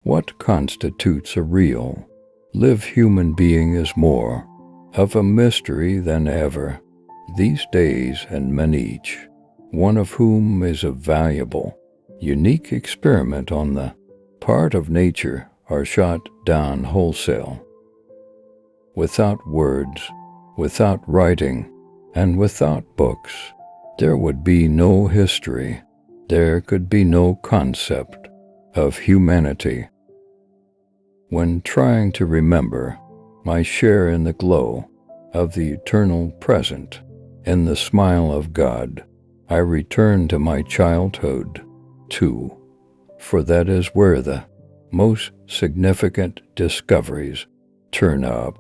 What constitutes a real, live human being is more of a mystery than ever these days, and men each one of whom is a valuable, unique experiment on the part of nature are shot down wholesale. Without words, without writing, and without books, there would be no history, there could be no concept of humanity. When trying to remember my share in the glow of the eternal present, in the smile of God, I return to my childhood, too, for that is where the most significant discoveries turn up.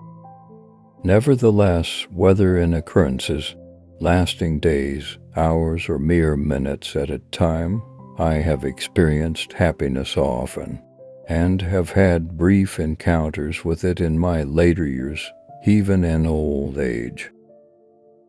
Nevertheless, whether in occurrences lasting days, hours, or mere minutes at a time, I have experienced happiness often, and have had brief encounters with it in my later years, even in old age.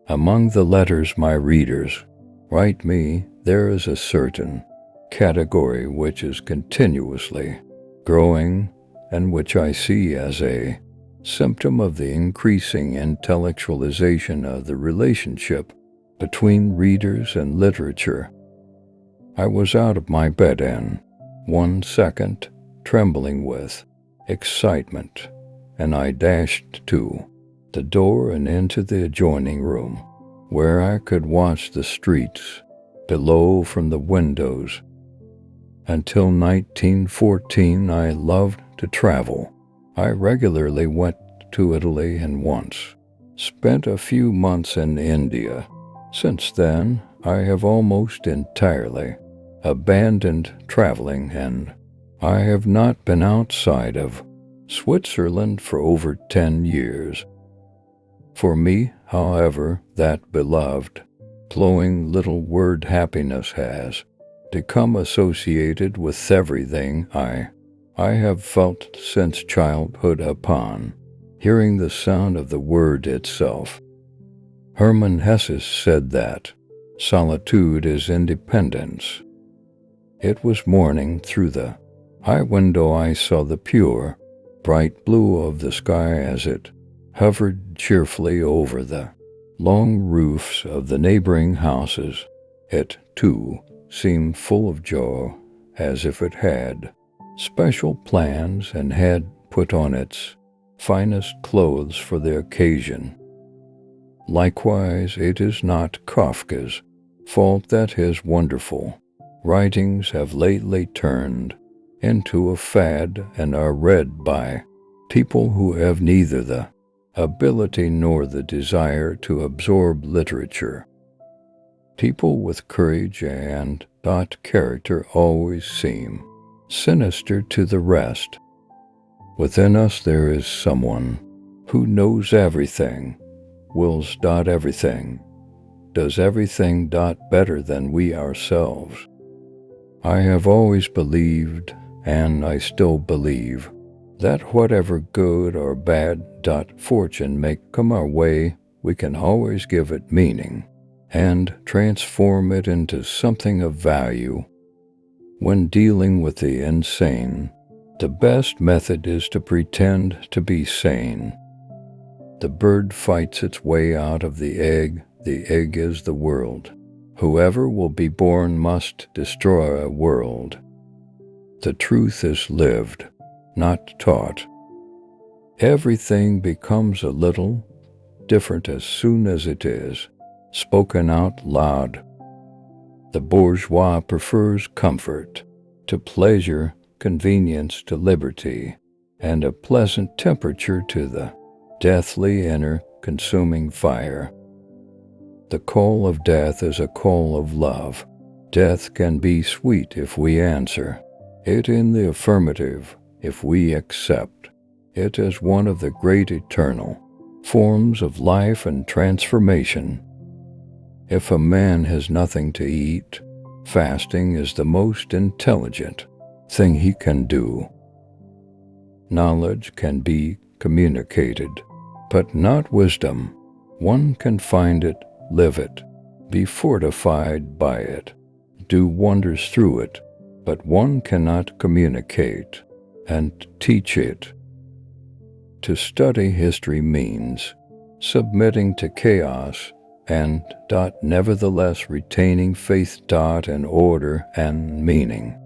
Among the letters my readers write me, there is a certain category which is continuously growing, and which I see as a symptom of the increasing intellectualization of the relationship between readers and literature. I was out of my bed in 1 second, trembling with excitement, and I dashed to the door and into the adjoining room, where I could watch the streets below from the windows. Until 1914, I loved to travel. I regularly went to Italy and once spent a few months in India. Since then, I have almost entirely abandoned traveling, and I have not been outside of Switzerland for over 10 years. For me, however, that beloved, glowing little word happiness has become associated with everything I have felt since childhood upon hearing the sound of the word itself. Hermann Hesse said that solitude is independence. It was morning. Through the high window I saw the pure, bright blue of the sky as it hovered cheerfully over the long roofs of the neighboring houses. It, too, seemed full of joy, as if it had special plans and had put on its finest clothes for the occasion. Likewise, it is not Kafka's fault that his wonderful writings have lately turned into a fad and are read by people who have neither the ability nor the desire to absorb literature. People with courage and character always seem sinister to the rest. Within us there is someone who knows everything, wills everything, does everything better than we ourselves. I have always believed, and I still believe, that whatever good or bad fortune may come our way, we can always give it meaning and transform it into something of value. When dealing with the insane, the best method is to pretend to be sane. The bird fights its way out of the egg is the world. Whoever will be born must destroy a world. The truth is lived, not taught. Everything becomes a little different as soon as it is spoken out loud. The bourgeois prefers comfort to pleasure, convenience to liberty, and a pleasant temperature to the deathly inner consuming fire. The call of death is a call of love. Death can be sweet if we answer it in the affirmative, if we accept it as one of the great eternal forms of life and transformation. If a man has nothing to eat, fasting is the most intelligent thing he can do. Knowledge can be communicated, but not wisdom. One can find it, live it, be fortified by it, do wonders through it, but one cannot communicate and teach it. To study history means submitting to chaos and nevertheless retaining faith in order and meaning.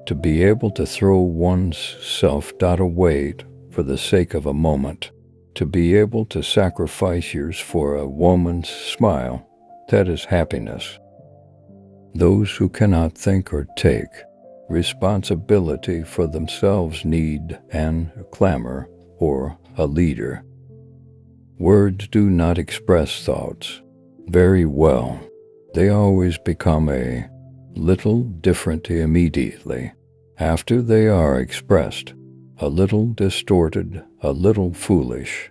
To be able to throw one's self away for the sake of a moment. To be able to sacrifice yours for a woman's smile, that is happiness. Those who cannot think or take responsibility for themselves need an clamor or a leader. Words do not express thoughts very well. They always become a little different immediately after they are expressed, a little distorted, a little foolish.